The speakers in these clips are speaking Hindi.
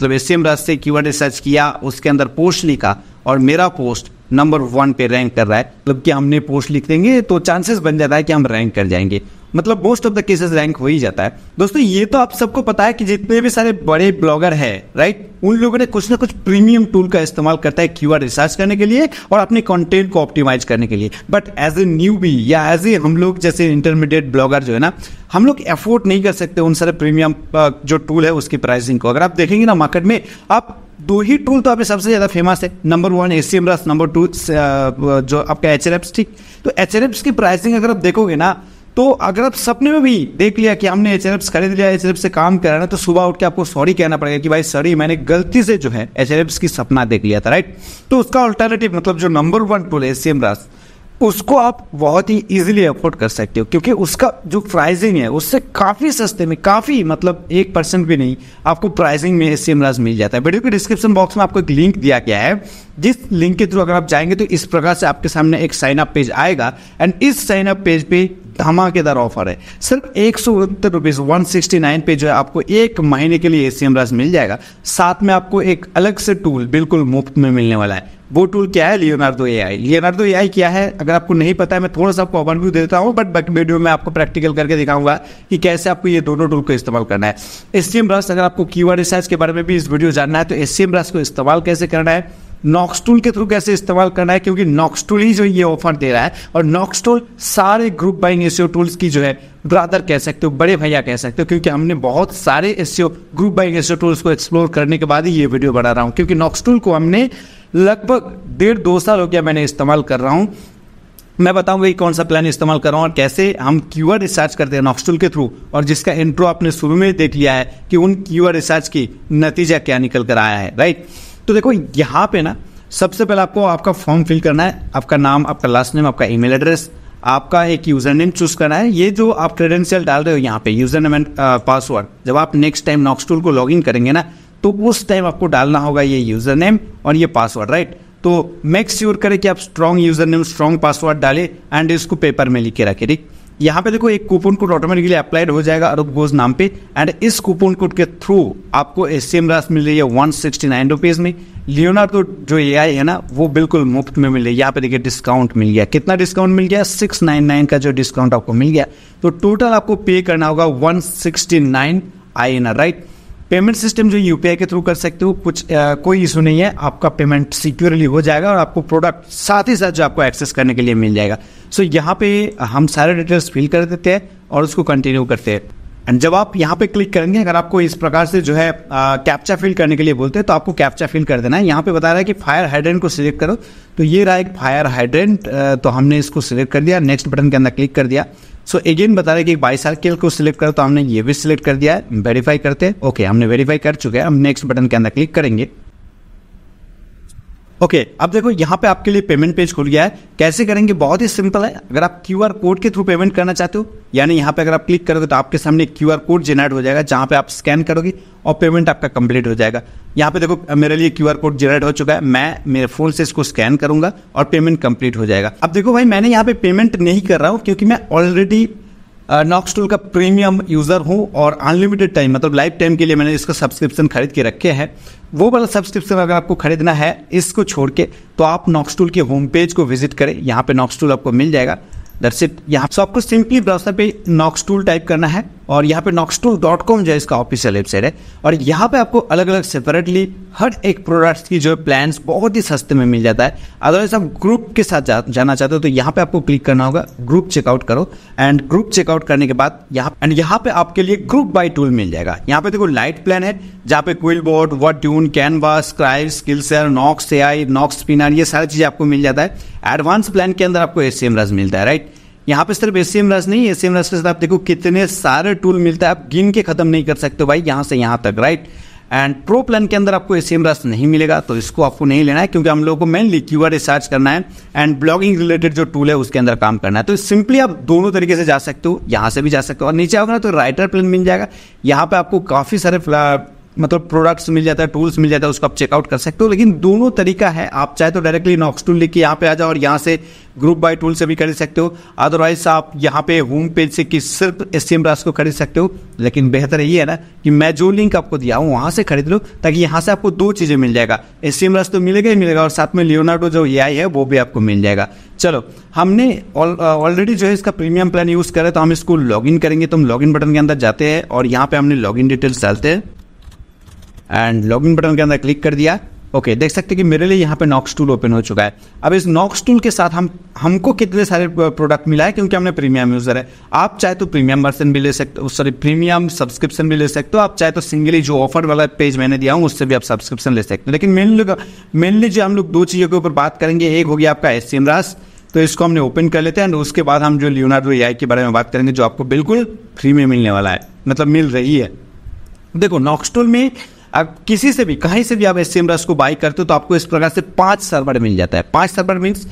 मतलब एससीएम राज से कीवर्ड रिसर्च किया, उसके अंदर पोस्ट लिखा और मेरा पोस्ट नंबर 1 पे रैंक कर रहा है, मतलब कि हमने पोस्ट लिख देंगे तो चांसेस बन जाता है कि हम रैंक कर जाएंगे, मतलब most of the cases rank हो ही जाता है। दोस्तों ये तो आप सबको पता है कि जितने भी सारे बड़े ब्लॉगर हैं, राइट, उन लोगों ने कुछ ना कुछ प्रीमियम टूल का इस्तेमाल करता है कीवर्ड रिसर्च करने के लिए और अपने कंटेंट को ऑप्टिमाइज करने के लिए। बट एज ए न्यूबी या एज ए हम लोग जैसे इंटरमीडिएट ब्लॉगर जो है ना, हम लोग एफोर्ड नहीं कर सकते उन सारे प्रीमियम जो टूल है उसकी प्राइसिंग को। अगर आप देखेंगे ना मार्केट में, आप 2 ही टूल तो आप सबसे ज्यादा फेमस है, नंबर 1 एससीएम राज, नंबर 2 जो आपका एचआरएफ्स। ठीक, तो एचआरएफ्स की प्राइसिंग अगर आप देखोगे ना, तो अगर आप सपने में भी देख लिया कि हमने एचआरएफ्स खरीद लिया, एचआरएफ्स से काम कर रहा है, तो सुबह उठ के आपको सॉरी कहना पड़ेगा कि भाई सॉरी मैंने गलती से जो है एचआरएफ्स की सपना देख लिया था, राइट। तो उसका अल्टरनेटिव मतलब जो नंबर 1 टूल है एससीएम राज, उसको आप बहुत ही इजीली अफोर्ड कर सकते हो क्योंकि उसका जो प्राइसिंग है उससे काफी सस्ते में, काफी मतलब 1% भी नहीं आपको प्राइसिंग में एससीएम राज मिल जाता है। वीडियो के डिस्क्रिप्शन बॉक्स में आपको एक लिंक दिया गया है, जिस लिंक के थ्रू अगर आप जाएंगे तो इस प्रकार से आपके सामने एक साइन अप पेज आएगा एंड इस साइन अप पेज पे धमाकेदार ऑफर है। सिर्फ 169 रुपीज 169 पे जो है आपको 1 महीने के लिए एससीएम राज मिल जाएगा। साथ में आपको एक अलग से टूल बिल्कुल मुफ्त में मिलने वाला है। वो टूल क्या है? Leonardo AI. लियोनार्डो एआई क्या है अगर आपको नहीं पता है, मैं थोड़ा सा आपको ओवरव्यू देता हूँ, बट वीडियो में आपको प्रैक्टिकल करके दिखाऊंगा कि कैसे आपको ये दोनों टूल को इस्तेमाल करना है। एससीएम राज, अगर आपको कीवर्ड रिसर्च के बारे में भी इस वीडियो जानना है तो एससीएम राज को इस्तेमाल कैसे करना है, नॉक्स टूल के थ्रू कैसे इस्तेमाल करना है, क्योंकि नॉक्स टूल ही जो ये ऑफर दे रहा है और नॉक्स टूल सारे ग्रुप बाइंग एसईओ टूल्स की जो है ब्रदर कह सकते हो, बड़े भैया कह सकते हो, क्योंकि हमने बहुत सारे SEO group buying SEO tools को एक्सप्लोर करने के बाद ही ये वीडियो बना रहा हूँ, क्योंकि नॉक्स टूल को हमने लगभग 1.5-2 साल हो गया मैंने इस्तेमाल कर रहा हूँ। मैं बताऊंगा कि कौन सा प्लान इस्तेमाल कर रहा हूँ और कैसे हम कीवर्ड रिसर्च करते हैं नॉक्स टूल के थ्रू, और जिसका इंट्रो आपने शुरू में देख लिया है कि उन कीवर्ड रिसर्च की नतीजा क्या निकल कर आया है, राइट। तो देखो यहाँ पे ना सबसे पहले आपको आपका फॉर्म फिल करना है, आपका नाम, आपका लास्ट नेम, आपका ईमेल एड्रेस, आपका एक यूजर नेम चूज करना है। ये जो आप क्रेडेंशियल डाल रहे हो यहाँ पे यूजर नेम एंड पासवर्ड, जब आप नेक्स्ट टाइम नॉक्स टूल को लॉगिन करेंगे ना तो उस टाइम आपको डालना होगा ये यूजर नेम और ये पासवर्ड, राइट। तो मेक श्योर करें कि आप strong user name, strong password डालें एंड इसको पेपर में लिख के रखें, ठीक। यहाँ पे देखो एक कूपन कोड ऑटोमेटिकली अप्लाइड हो जाएगा अरूप घोष नाम पे एंड इस कूपन कोड के थ्रू आपको एससीएम राज मिल रही है 169 रुपीज में। लियोनार्डो जो एआई है ना वो बिल्कुल मुफ्त में मिल रही है। यहाँ पे देखिए डिस्काउंट मिल गया, कितना डिस्काउंट मिल गया? 699 का जो डिस्काउंट आपको मिल गया, तो टोटल आपको पे करना होगा 169 INR, राइट। पेमेंट सिस्टम जो यूपीआई के थ्रू कर सकते हो, कुछ कोई इशू नहीं है, आपका पेमेंट सिक्योरली हो जाएगा और आपको प्रोडक्ट साथ ही साथ जो आपको एक्सेस करने के लिए मिल जाएगा। सो यहाँ पे हम सारे डिटेल्स फिल कर देते हैं और उसको कंटिन्यू करते हैं। एंड जब आप यहाँ पे क्लिक करेंगे, अगर आपको इस प्रकार से जो है कैप्चा फिल करने के लिए बोलते हैं तो आपको कैप्चा फिल कर देना है। यहाँ पे बता रहा है कि फायर हाइड्रेंट को सिलेक्ट करो, तो ये रहा एक फायर हाइड्रेंट, तो हमने इसको सिलेक्ट कर दिया, नेक्स्ट बटन के अंदर क्लिक कर दिया। सो अगेन बता रहा है कि बाइसाइकिल को सिलेक्ट करो, तो हमने ये भी सिलेक्ट कर दिया है। वेरीफाई करते हैं, ओके हमने वेरीफाई कर चुके हैं। हम नेक्स्ट बटन के अंदर क्लिक करेंगे। ओके, अब देखो यहाँ पे आपके लिए पेमेंट पेज खुल गया है। कैसे करेंगे? बहुत ही सिंपल है। अगर आप क्यूआर कोड के थ्रू पेमेंट करना चाहते हो, यानी यहाँ पे अगर आप क्लिक करोगे तो आपके सामने क्यूआर कोड जनरेट हो जाएगा, जहां पे आप स्कैन करोगे और पेमेंट आपका कंप्लीट हो जाएगा। यहाँ पे देखो मेरे लिए क्यूआर कोड जनरेट हो चुका है, मैं मेरे फोन से इसको स्कैन करूंगा और पेमेंट कंप्लीट हो जाएगा। अब देखो भाई, मैंने यहाँ पे पेमेंट नहीं कर रहा हूँ क्योंकि मैं ऑलरेडी नॉक्स टूल का प्रीमियम यूजर हूं और अनलिमिटेड टाइम मतलब लाइफ टाइम के लिए मैंने इसका सब्सक्रिप्शन खरीद के रखे हैं। वो वाला सब्सक्रिप्शन अगर आपको खरीदना है इसको छोड़ के, तो आप नॉक्स टूल के होम पेज को विजिट करें, यहाँ पे नॉक्स टूल आपको मिल जाएगा। That's it. यहाँ से आपको सिंपली ब्राउजर पे नॉक्स टूल टाइप करना है और यहाँ पे noxtool.com जो है इसका ऑफिशियल वेबसाइट है, और यहाँ पे आपको अलग अलग सेपरेटली हर एक प्रोडक्ट की जो प्लान्स बहुत ही सस्ते में मिल जाता है। अदरवाइज आप ग्रुप के साथ जाना चाहते हो तो यहाँ पे आपको क्लिक करना होगा, ग्रुप चेकआउट करो एंड ग्रुप चेकआउट करने के बाद यहाँ पे आपके लिए ग्रुप बाय टूल मिल जाएगा। यहाँ पे देखो लाइट प्लान है जहाँ पे QuillBot, Wordtune, Canvas, Scribe, Skillshare, Knox AI, Knox Spinner, ये सारी चीजें आपको मिल जाता है। एडवांस प्लान के अंदर आपको एससीएम राज मिलता है, राइट। यहाँ पे सिर्फ एससीएम राज नहीं, एससीएम राज के साथ आप देखो कितने सारे टूल मिलता है, आप गिन के खत्म नहीं कर सकते भाई, यहाँ से यहाँ तक, राइट। एंड प्रो प्लान के अंदर आपको एससीएम राज नहीं मिलेगा, तो इसको आपको नहीं लेना है क्योंकि हम लोगों को मेनली कीवर्ड रिसर्च करना है एंड ब्लॉगिंग रिलेटेड जो टूल है उसके अंदर काम करना है। तो सिंपली आप दोनों तरीके से जा सकते हो, यहाँ से भी जा सकते हो और नीचे आओगे ना तो राइटर प्लान मिल जाएगा। यहाँ पे आपको काफी सारे मतलब प्रोडक्ट्स मिल जाता है, टूल्स मिल जाता है, उसको आप चेकआउट कर सकते हो। लेकिन दोनों तरीका है, आप चाहे तो डायरेक्टली नॉक्स टूल लेके यहाँ पे आ जाओ और यहाँ से ग्रुप बाय टूल से भी खरीद सकते हो। अदरवाइज आप यहाँ पे होम पेज से कि सिर्फ SEMrush को खरीद सकते हो। लेकिन बेहतर ये है ना कि मैं जो लिंक आपको दिया हूँ वहाँ से खरीद लो, ताकि यहाँ से आपको दो चीज़ें मिल जाएगा, SEMrush तो मिलेगा ही मिलेगा और साथ में लियोनार्डो जो AI है वो भी आपको मिल जाएगा। चलो, हमने ऑलरेडी जो है इसका प्रीमियम प्लान यूज़ करें, तो हम इसको लॉगिन करेंगे। तो हम लॉगिन बटन के अंदर जाते हैं और यहाँ पे हमने लॉगिन डिटेल्स डालते हैं एंड लॉगिन बटन के अंदर क्लिक कर दिया। ओके, देख सकते हैं कि मेरे लिए यहाँ पे नॉक्स टूल ओपन हो चुका है। अब इस नॉक्स टूल के साथ हमको कितने सारे प्रोडक्ट मिला है, क्योंकि हमने प्रीमियम यूजर है। आप चाहे तो प्रीमियम वर्जन भी ले सकते हो, सॉरी प्रीमियम सब्सक्रिप्शन भी ले सकते हो। आप चाहे तो सिंगली जो ऑफर वाला पेज मैंने दिया हूँ उससे भी आप सब्सक्रिप्शन ले सकते हो। लेकिन मेनली जो हम लोग दो चीज़ों के ऊपर बात करेंगे, एक हो गया आपका SEMrush, तो इसको हमने ओपन कर लेते हैं एंड उसके बाद हम जो लियोनार्डो AI के बारे में बात करेंगे, जो आपको बिल्कुल फ्री में मिलने वाला है, मतलब मिल रही है। देखो, नॉक्स टूल में आप किसी से भी कहीं से भी आप SEMrush को बाई करते हो तो आपको इस प्रकार से 5 सर्वर मिल जाता है। 5 सर्वर मीन्स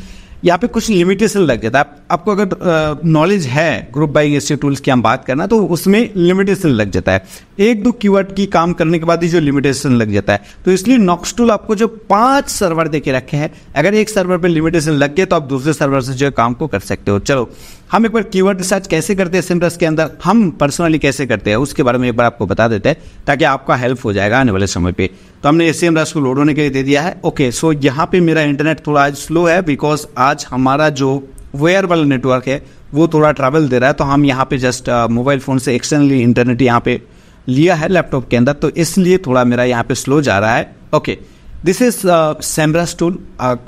यहाँ पे कुछ लिमिटेशन लग जाता है। आपको अगर नॉलेज है ग्रुप बाइंग SEO टूल्स की हम बात करना, तो उसमें लिमिटेशन लग जाता है। एक दो कीवर्ड की काम करने के बाद ही जो लिमिटेशन लग जाता है, तो इसलिए नॉक्स टूल आपको जो 5 सर्वर देके रखे हैं, अगर एक सर्वर पे लिमिटेशन लग गए तो आप दूसरे सर्वर से जो काम को कर सकते हो। चलो, हम एक बार कीवर्ड रिसर्च कैसे करते हैं SEMrush के अंदर, हम पर्सनली कैसे करते हैं उसके बारे में एक बार आपको बता देते हैं, ताकि आपका हेल्प हो जाएगा आने वाले समय पे। तो हमने SEMrush को लोड होने के लिए दे दिया है। ओके, सो यहाँ पे मेरा इंटरनेट थोड़ा आज स्लो है, बिकॉज आज हमारा जो वेयर वाला नेटवर्क है वो थोड़ा ट्रैवल दे रहा है। तो हम यहाँ पे जस्ट मोबाइल फ़ोन से एक्सटर्नली इंटरनेट यहाँ पे लिया है लैपटॉप के अंदर, तो इसलिए थोड़ा मेरा यहाँ पे स्लो जा रहा है। Okay, this is SEMrush tool.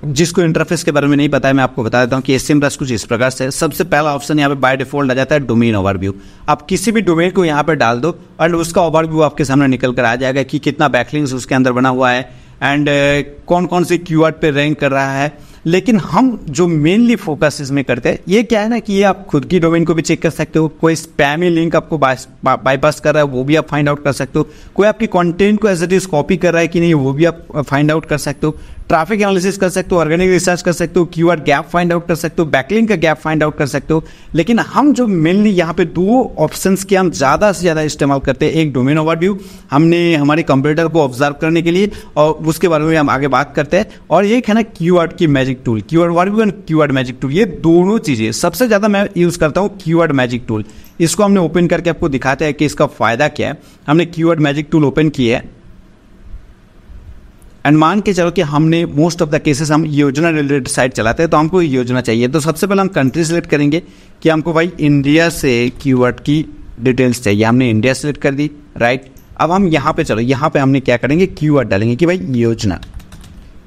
जिसको इंटरफेस के बारे में नहीं पता है, मैं आपको बता देता हूँ कि SEMrush कुछ इस प्रकार से। सबसे पहला ऑप्शन यहाँ पे बाय डिफॉल्ट आ जाता है डोमेन ओवरव्यू। आप किसी भी डोमेन को यहाँ पे डाल दो और उसका ओवरव्यू आपके सामने निकल कर आ जाएगा कि कितना बैकलिंक्स उसके अंदर बना हुआ है एंड कौन कौन से कीवर्ड पे रैंक कर रहा है। लेकिन हम जो मेनली फोकस इसमें करते हैं, ये क्या है ना कि ये आप खुद की डोमेन को भी चेक कर सकते हो। कोई स्पैमी लिंक आपको बाईपास कर रहा है वो भी आप फाइंड आउट कर सकते हो। कोई आपकी कंटेंट को एज इट इज कॉपी कर रहा है कि नहीं वो भी आप फाइंड आउट कर सकते हो। ट्रैफिक एनालिसिस कर सकते हो, ऑर्गेनिक रिसर्च कर सकते हो, कीवर्ड गैप फाइंड आउट कर सकते हो, बैकलिंक का गैप फाइंड आउट कर सकते हो। लेकिन हम जो मेनली यहाँ पे दो ऑप्शंस के हम ज़्यादा से ज़्यादा इस्तेमाल करते हैं, एक डोमेन ओवरव्यू हमने हमारे कंप्यूटर को ऑब्जर्व करने के लिए और उसके बारे में हम आगे बात करते हैं, और एक है ना कीवर्ड की magic tool, keyword overview and keyword magic tool. ये दोनों चीज़ें सबसे ज़्यादा मैं यूज़ करता हूँ कीवर्ड मैजिक टूल। इसको हमने ओपन करके आपको दिखाते हैं कि इसका फ़ायदा क्या है। हमने कीवर्ड मैजिक टूल ओपन किया है एंड मान के चलो कि हमने मोस्ट ऑफ द केसेस हम योजना रिलेटेड साइट चलाते हैं, तो हमको योजना चाहिए। तो सबसे पहले हम कंट्री सेलेक्ट करेंगे कि हमको भाई इंडिया से कीवर्ड की डिटेल्स चाहिए। हमने इंडिया सेलेक्ट कर दी, राइट। अब हम यहाँ पे चलो, यहाँ पे हमने क्या करेंगे, कीवर्ड डालेंगे कि भाई योजना,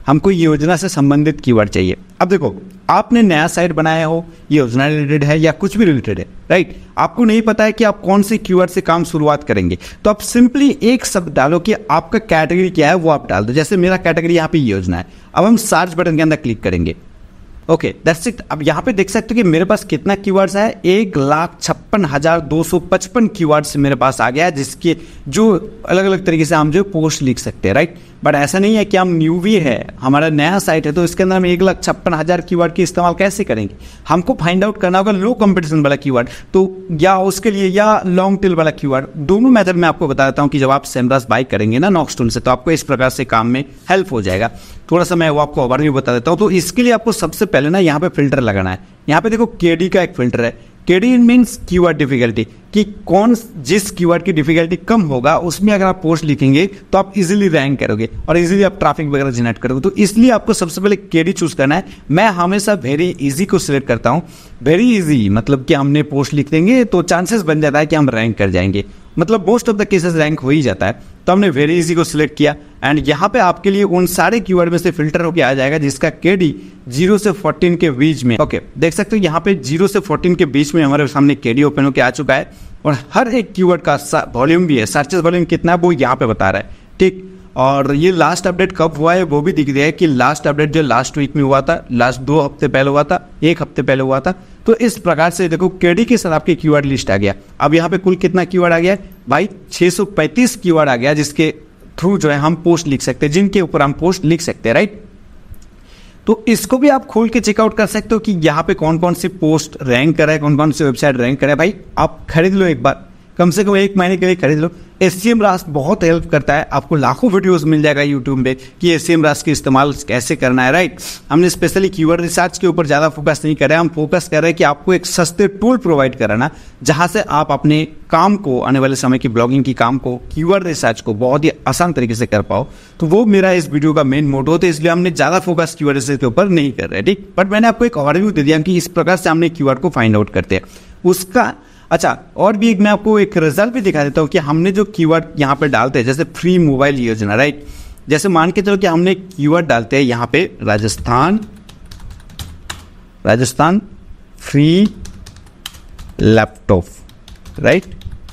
हमको योजना से संबंधित कीवर्ड चाहिए। अब देखो, आपने नया साइट बनाया हो, योजना रिलेटेड है या कुछ भी रिलेटेड है, राइट, आपको नहीं पता है कि आप कौन से कीवर्ड से काम शुरुआत करेंगे, तो आप सिंपली एक शब्द डालो कि आपका कैटेगरी क्या है वो आप डाल दो। जैसे मेरा कैटेगरी यहाँ पे योजना है। अब हम सर्च बटन के अंदर क्लिक करेंगे। Okay, that's it. अब यहाँ पे देख सकते हो कि मेरे पास कितना कीवर्ड्स है, 1,56,255 कीवर्ड्स मेरे पास आ गया है, जिसके जो अलग अलग तरीके से हम जो पोस्ट लिख सकते हैं, राइट। बट ऐसा नहीं है कि हम न्यू भी है, हमारा नया साइट है, तो इसके अंदर हम 1,56,000 कीवर्ड की इस्तेमाल कैसे करेंगे। हमको फाइंड आउट करना होगा लो कंपटीशन वाला कीवर्ड, तो या उसके लिए या लॉन्ग टेल वाला कीवर्ड। दोनों मेथड मैं आपको बता देता हूँ कि जब आप SEMrush बाई करेंगे ना नॉक्स टूल से, तो आपको इस प्रकार से काम में हेल्प हो जाएगा। थोड़ा सा मैं वो आपको ओवरव्यू बता देता हूँ। तो इसके लिए आपको सबसे पहले ना यहाँ पे फिल्टर लगाना है। यहाँ पे देखो KD का एक फिल्टर है। KD मीन्स कीवर्ड डिफिकल्टी, कि कौन जिस कीवर्ड की डिफिकल्टी कम होगा उसमें अगर आप पोस्ट लिखेंगे तो आप इजीली रैंक करोगे और इजीली आप ट्रैफिक वगैरह जनरेट करोगे। तो इसलिए आपको सबसे पहले KD चूज करना है। मैं हमेशा वेरी इजी को सिलेक्ट करता हूँ। वेरी इजी मतलब कि हमने पोस्ट लिख देंगे तो चांसेस बन जाता है कि हम रैंक कर जाएंगे, मतलब most of the cases rank हो ही जाता है। तो हमने वेरी इजी को सिलेक्ट किया एंड यहाँ पे आपके लिए उन सारे कीवर्ड में से फिल्टर होकर आ जाएगा जिसका KD 0 से 14 के बीच में। ओके, देख सकते हो यहाँ पे 0 से 14 के बीच में हमारे सामने KD ओपन होकर आ चुका है और हर एक कीवर्ड का वॉल्यूम भी है, सर्चेस वॉल्यूम कितना है वो यहाँ पे बता रहा है, ठीक। और ये लास्ट अपडेट कब हुआ है वो भी दिख रहा है कि लास्ट अपडेट जो लास्ट वीक में हुआ था, लास्ट 2 हफ्ते पहले हुआ था, 1 हफ्ते पहले हुआ था। तो इस प्रकार से देखो KD के साथ आपके कीवर्ड लिस्ट आ गया। अब यहाँ पे कुल कितना कीवर्ड आ गया भाई, 635 कीवर्ड आ गया, जिसके थ्रू जो है हम पोस्ट लिख सकते हैं, जिनके ऊपर हम पोस्ट लिख सकते हैं, राइट। तो इसको भी आप खोल के चेकआउट कर सकते हो कि यहाँ पे कौन कौन सी पोस्ट रैंक कर रहा है, कौन कौन सी वेबसाइट रैंक कर रहा है। भाई आप खरीद लो एक बार, कम से कम 1 महीने के लिए खरीद लो। SEM रास्ट बहुत हेल्प करता है, आपको लाखों वीडियोस मिल जाएगा यूट्यूब पे कि SEM रास्ट का इस्तेमाल कैसे करना है, राइट। हमने स्पेशली कीवर्ड रिसर्च के ऊपर ज़्यादा फोकस नहीं कर रहे हैं, हम फोकस कर रहे हैं कि आपको एक सस्ते टूल प्रोवाइड कराना जहाँ से आप अपने काम को, आने वाले समय की ब्लॉगिंग की काम को, कीवर्ड रिसर्च को बहुत ही आसान तरीके से कर पाओ। तो वो मेरा इस वीडियो का मेन मोटो था, इसलिए हमने ज़्यादा फोकस कीवर्ड रिसर्च के ऊपर नहीं कर रहे, ठीक। बट मैंने आपको एक ओवरव्यू दे दिया कि इस प्रकार से हमने कीवर्ड को फाइंड आउट करते हैं उसका। अच्छा, और भी मैं आपको एक रिजल्ट भी दिखा देता हूँ कि हमने जो कीवर्ड यहाँ पे डालते हैं, जैसे फ्री मोबाइल योजना, राइट। जैसे मान के चलो कि हमने कीवर्ड डालते हैं यहाँ पे Rajasthan free laptop, right,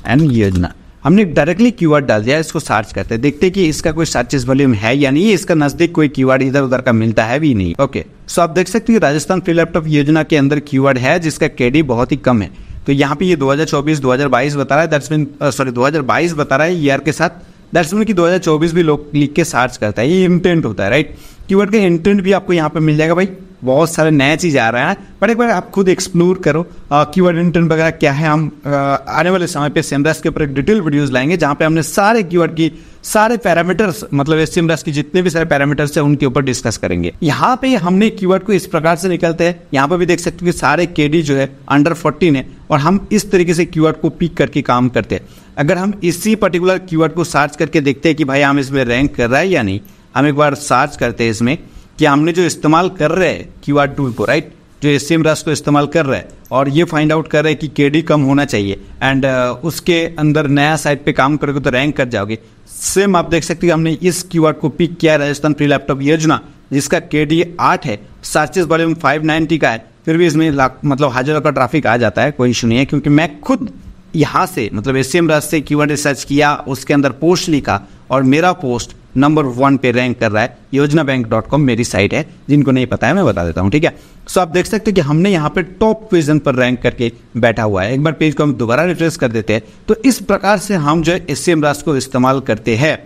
and योजना। हमने डायरेक्टली कीवर्ड डाल दिया, इसको सर्च करते हैं, देखते हैं कि इसका कोई सर्चेस वॉल्यूम है या नहीं, इसका नजदीक कोई कीवर्ड इधर उधर का मिलता है भी नहीं। ओके, सो आप देख सकते हैं राजस्थान फ्री लैपटॉप योजना के अंदर कीवर्ड है जिसका केडी बहुत ही कम है। तो यहाँ पे ये 2024-2022 बता रहा है, दैट्स मीन 2022 बता रहा है ईयर के साथ, दैट्स मीन कि 2024 भी लोग लिख के सर्च करता है, ये इंटेंट होता है, राइट। कीवर्ड का इंटेंट भी आपको यहाँ पे मिल जाएगा भाई, बहुत सारे नए चीज़ आ रहे हैं, पर एक बार आप खुद एक्सप्लोर करो कीवर्ड इंटेंट वगैरह क्या है। हम आने वाले समय पे SEM रास्ट के ऊपर एक डिटेल वीडियोस लाएंगे जहाँ पे हमने सारे कीवर्ड की सारे पैरामीटर्स, मतलब SEM रास्ट की जितने भी सारे पैरामीटर्स हैं उनके ऊपर डिस्कस करेंगे। यहाँ पे हमने कीवर्ड को इस प्रकार से निकलते हैं, यहाँ पे भी देख सकते हो कि सारे केडी जो है अंडर 14 है और हम इस तरीके से कीवर्ड को पिक करके काम करते हैं। अगर हम इसी पर्टिकुलर कीवर्ड को सर्च करके देखते हैं कि भाई हम इसमें रैंक कर रहा है या नहीं, हम एक बार सर्च करते हैं इसमें कि हमने जो इस्तेमाल कर रहे हैं कीवर्ड टूल को, राइट, जो SEM रास्ट को इस्तेमाल कर रहे हैं और ये फाइंड आउट कर रहे हैं कि केडी कम होना चाहिए एंड उसके अंदर नया साइट पे काम करोगे तो रैंक कर जाओगे। सेम आप देख सकते हैं हमने इस कीवर्ड को पिक किया, राजस्थान फ्री लैपटॉप योजना, जिसका केडी 8 है, सर्चेस वॉल्यूम 590 का है, फिर भी इसमें मतलब हजारों का ट्रैफिक आ जाता है, कोई इशू नहीं है, क्योंकि मैं खुद यहाँ से मतलब SEM रास्ट से कीवर्ड रिसर्च किया, उसके अंदर पोस्ट लिखा और मेरा पोस्ट नंबर 1 पे रैंक कर रहा है। योजनाbank.com मेरी साइट है, जिनको नहीं पता है मैं बता देता हूँ, ठीक है। सो आप देख सकते हैं कि हमने यहाँ पे टॉप पोजीशन पर रैंक करके बैठा हुआ है। एक बार पेज को हम दोबारा रिफ्रेश कर देते हैं, तो इस प्रकार से हम जो है SEM रास्ट को इस्तेमाल करते हैं।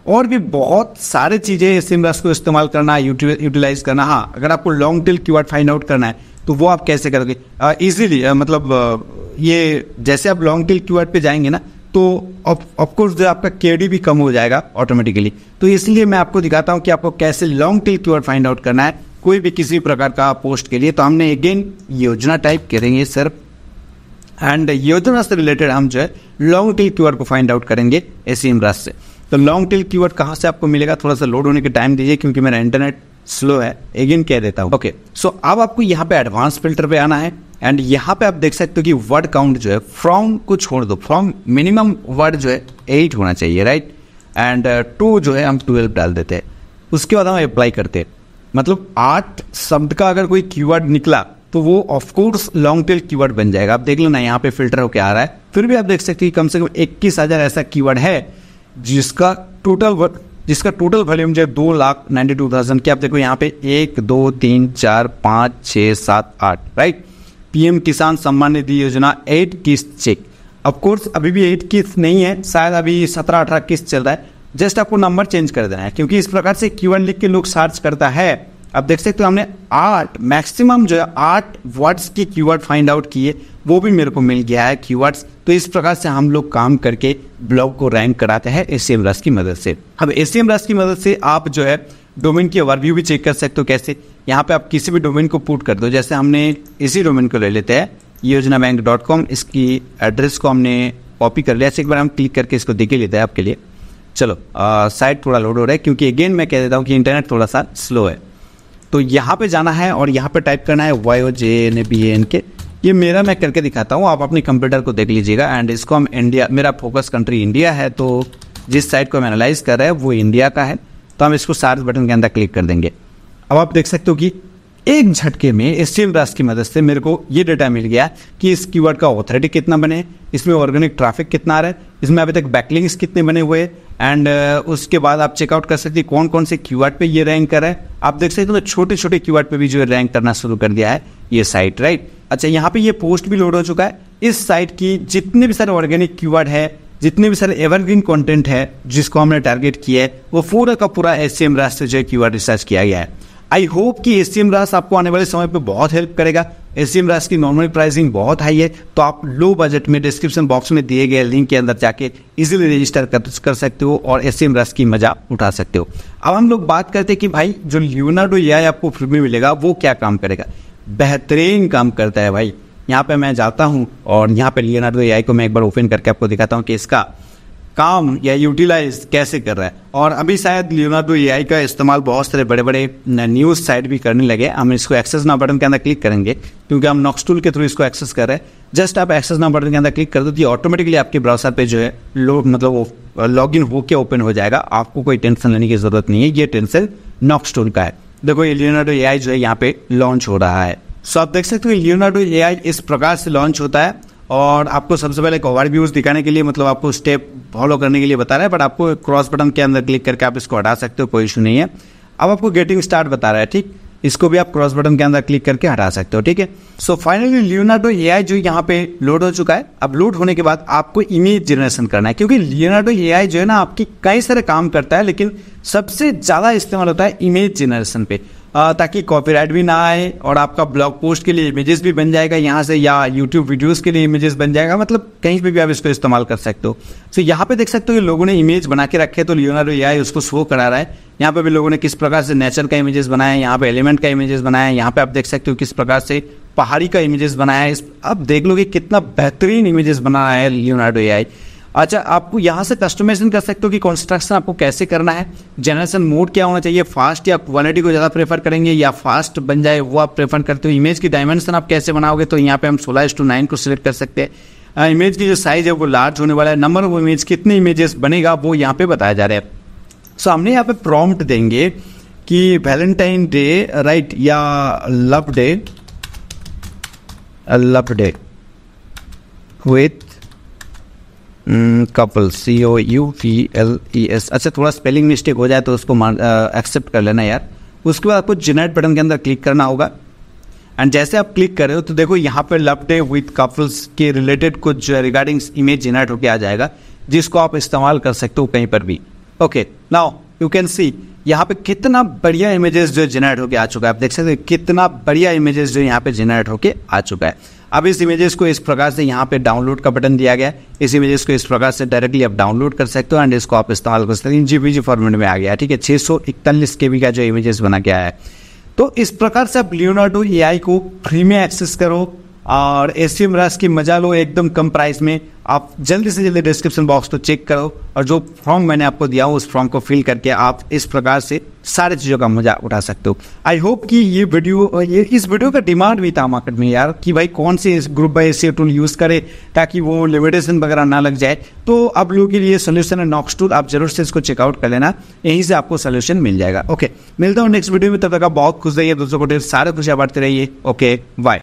और भी बहुत सारे चीज़ें SEM रास्ट को इस्तेमाल करना, यूटिलाइज करना। हाँ, अगर आपको long tail keyword find out करना है तो वो आप कैसे करोगे इजीली, मतलब ये जैसे आप लॉन्ग टेल कीवर्ड पे जाएंगे ना, तो ऑफकोर्स जो आपका केडी भी कम हो जाएगा ऑटोमेटिकली। तो इसलिए मैं आपको दिखाता हूँ कि आपको कैसे long tail keyword find out करना है कोई भी किसी प्रकार का पोस्ट के लिए। तो हमने अगेन योजना टाइप करेंगे सिर्फ, एंड योजना से रिलेटेड हम जो है लॉन्ग टेल कीवर्ड को फाइंड आउट करेंगे SEM रास्ट से। तो लॉन्ग टेल कीवर्ड कहाँ से आपको मिलेगा, थोड़ा सा लोड होने के टाइम दीजिए क्योंकि मेरा इंटरनेट स्लो है, अगेन कह देता हूँ। ओके, सो अब आपको यहाँ पे एडवांस फिल्टर पे आना है एंड यहाँ पे आप देख सकते हो कि वर्ड काउंट जो है फ्रॉम को छोड़ दो, फ्रॉम मिनिमम वर्ड जो है 8 होना चाहिए, राइट, एंड टू जो है हम 12 डाल देते हैं। उसके बाद हम अप्लाई करते हैं, मतलब 8 शब्द का अगर कोई कीवर्ड निकला तो वो ऑफकोर्स लॉन्ग टेल कीवर्ड बन जाएगा। आप देख लो ना, यहाँ पे फिल्टर होके आ रहा है, फिर भी आप देख सकते हैं कम से कम 21,000 ऐसा कीवर्ड है जिसका टोटल वॉल्यूम जो है 2,92,000 के। आप देखो यहाँ पे 1 2 3 4 5 6 7 8, राइट। PM किसान सम्मान निधि योजना 8 किस्त चेक, ऑफकोर्स अभी भी 8 किस्त नहीं है, शायद अभी 17-18 किस्त चल रहा है। जस्ट आपको नंबर चेंज कर देना है क्योंकि इस प्रकार से कीवर्ड लिख के लोग सर्च करता है। अब देख सकते हो हमने 8 मैक्सिमम जो है 8 वर्ड्स की कीवर्ड फाइंड आउट किए, वो भी मेरे को मिल गया है कीवर्ड्स। तो इस प्रकार से हम लोग काम करके ब्लॉग को रैंक कराते हैं SEM रास्ट की मदद से। अब SEM रास्ट की मदद से आप जो है डोमेन की ओवरव्यू भी चेक कर सकते हो। कैसे, यहाँ पे आप किसी भी डोमेन को पुट कर दो, जैसे हमने इसी डोमेन को ले लेते हैं योजनाbank.com, इसकी एड्रेस को हमने कॉपी कर लिया। एक बार हम क्लिक करके इसको देख लेते हैं आपके लिए। चलो साइट थोड़ा लोड हो रहा है क्योंकि अगेन मैं कह देता हूँ कि इंटरनेट थोड़ा सा स्लो है। तो यहाँ पे जाना है और यहाँ पे टाइप करना है YOJNBANK। ये मेरा मैं करके दिखाता हूँ, आप अपने कंप्यूटर को देख लीजिएगा। एंड इसको हम इंडिया, मेरा फोकस कंट्री इंडिया है, तो जिस साइट को हम एनालाइज कर रहे हैं वो इंडिया का है, तो हम इसको सर्च बटन के अंदर क्लिक कर देंगे। अब आप देख सकते हो कि एक झटके में SEM रास्ट की मदद से मेरे को ये डेटा मिल गया कि इस कीवर्ड का ऑथोरिटी कितना बने, इसमें ऑर्गेनिक ट्रैफिक कितना आ रहा है, इसमें अभी तक बैकलिंक्स कितने बने हुए, एंड उसके बाद आप चेकआउट कर सकते हैं कौन कौन से कीवर्ड पे ये रैंक कर रहा है। आप देख सकते हो तो छोटे छोटे कीवर्ड पे भी जो है रैंक करना शुरू कर दिया है ये साइट, राइट। अच्छा, यहाँ पे ये पोस्ट भी लोड हो चुका है। इस साइट की जितने भी सारे ऑर्गेनिक कीवर्ड है, जितने भी सारे एवरग्रीन कंटेंट है जिसको हमने टारगेट किया है, वो पूरा का पूरा SEM रास्ट से जो कीवर्ड रिसर्च किया गया है। आई होप कि एससीएम रास आपको आने वाले समय पे बहुत हेल्प करेगा। एससीएम रास की नॉर्मल प्राइसिंग बहुत हाई है, तो आप लो बजट में डिस्क्रिप्शन बॉक्स में दिए गए लिंक के अंदर जाके इजीली रजिस्टर कर सकते हो और एससीएम रास की मजा उठा सकते हो। अब हम लोग बात करते हैं कि भाई जो लियोनार्डो एआई आपको फ्री में मिलेगा वो क्या काम करेगा। बेहतरीन काम करता है भाई। यहाँ पे मैं जाता हूँ और यहाँ पे लियोनार्डो एआई को मैं एक बार ओपन करके आपको दिखाता हूँ कि इसका काम या यूटिलाइज कैसे कर रहा है। और अभी शायद लियोनार्डो एआई का इस्तेमाल बहुत सारे बड़े बड़े न्यूज़ साइट भी करने लगे। हम इसको एक्सेस नाउ बटन के अंदर क्लिक करेंगे क्योंकि हम नॉक्स टूल के थ्रू इसको एक्सेस कर रहे हैं। जस्ट आप एक्सेस नाउ बटन के अंदर क्लिक कर दो तो ऑटोमेटिकली आपके ब्राउजर पे जो है लॉग इन होकर ओपन हो जाएगा। आपको कोई टेंशन लेने की जरूरत नहीं है, ये टेंशन नॉक्स टूल का है। देखो ये लियोनार्डो एआई जो है यहाँ पे लॉन्च हो रहा है। सो आप देख सकते हो लियोनार्डो एआई इस प्रकार से लॉन्च होता है और आपको सबसे पहले ओवरव्यूज दिखाने के लिए मतलब आपको स्टेप फॉलो करने के लिए बता रहा है, बट आपको क्रॉस बटन के अंदर क्लिक करके आप इसको हटा सकते हो, कोई इशू नहीं है। अब आपको गेटिंग स्टार्ट बता रहा है, ठीक, इसको भी आप क्रॉस बटन के अंदर क्लिक करके हटा सकते हो, ठीक है। सो फाइनली लियोनार्डो एआई जो यहाँ पे लोड हो चुका है। अब लोड होने के बाद आपको इमेज जनरेशन करना है, क्योंकि लियोनार्डो एआई जो है ना आपकी कई सारे काम करता है, लेकिन सबसे ज़्यादा इस्तेमाल होता है इमेज जनरेशन पे, ताकि कॉपीराइट भी ना आए और आपका ब्लॉग पोस्ट के लिए इमेजेस भी बन जाएगा यहाँ से, या यूट्यूब वीडियोस के लिए इमेजेस बन जाएगा, मतलब कहीं पे भी आप इसको इस्तेमाल कर सकते हो। तो यहाँ पे देख सकते हो कि लोगों ने इमेज बना के रखे, तो लियोनार्डो एआई उसको शो करा रहा है। यहाँ पे भी लोगों ने किस प्रकार से नेचर का इमेजेस बनाया है, यहाँ पे एलिमेंट का इमेजेस बनाया है, यहाँ पे आप देख सकते हो किस प्रकार से पहाड़ी का इमेजेस बनाया है। अब देख लो कि कितना बेहतरीन इमेजेस बना है लियोनार्डो एआई। अच्छा, आपको यहाँ से कस्टमाइजेशन कर सकते हो कि कंस्ट्रक्शन आपको कैसे करना है, जनरेशन मोड क्या होना चाहिए, फास्ट या क्वालिटी को ज़्यादा प्रेफर करेंगे या फास्ट बन जाए वो आप प्रेफर करते हो। इमेज की डायमेंशन आप कैसे बनाओगे, तो यहाँ पे हम 16:9 को सिलेक्ट कर सकते हैं। इमेज की जो साइज है वो लार्ज होने वाला है। नंबर ऑफ इमेज कितने इमेजेस बनेगा वो यहाँ पे बताया जा रहा है। सो हमने यहाँ पे प्रॉम्प्ट देंगे कि वैलेंटाइन डे राइट या love day with couple COUPLES। अच्छा, थोड़ा स्पेलिंग मिस्टेक हो जाए तो उसको एक्सेप्ट कर लेना यार। उसके बाद आपको जनरेट बटन के अंदर क्लिक करना होगा एंड जैसे आप क्लिक कर रहे हो तो देखो यहाँ पे लव डे विथ कपल्स के रिलेटेड कुछ रिगार्डिंग इमेज जनरेट होकर आ जाएगा, जिसको आप इस्तेमाल कर सकते हो कहीं पर भी। Okay, now you can see यहाँ पे कितना बढ़िया इमेजेस जो जनरेट होके आ चुका है। आप देख सकते हैं कितना बढ़िया इमेजेस जो यहाँ पे जनरेट होके आ चुका है। अब इस इमेजेस को इस प्रकार से यहाँ पे डाउनलोड का बटन दिया गया है। इस इमेजेस को इस प्रकार से डायरेक्टली आप डाउनलोड कर सकते हो एंड इसको आप इस्तेमाल कर सकते हो। JPG फॉर्मेट में आ गया, ठीक है। 641 KB का जो इमेजेस बना के आया है। तो इस प्रकार से आप लियोनार्डो एआई को फ्री में एक्सेस करो और एससीएम रास की मजा लो एकदम कम प्राइस में। आप जल्दी से जल्दी डिस्क्रिप्शन बॉक्स को चेक करो और जो फॉर्म मैंने आपको दिया उस फॉर्म को फिल करके आप इस प्रकार से सारी चीज़ों का मजा उठा सकते हो। आई होप कि इस वीडियो का डिमांड भी था मार्केट में यार, कि भाई कौन से group by SEO tool use करे ताकि वो लिमिटेशन वगैरह ना लग जाए। तो आप लोगों के लिए सोल्यूशन है नॉक्स टूल, आप जरूर से इसको चेकआउट कर लेना, यहीं से आपको सोल्यूशन मिल जाएगा। ओके, मिलता हूँ नेक्स्ट वीडियो में, तब तक आप बहुत खुश रहिए, दूसरों को ढेर सारे खुशियाँ बांटते रहिए। Okay, bye.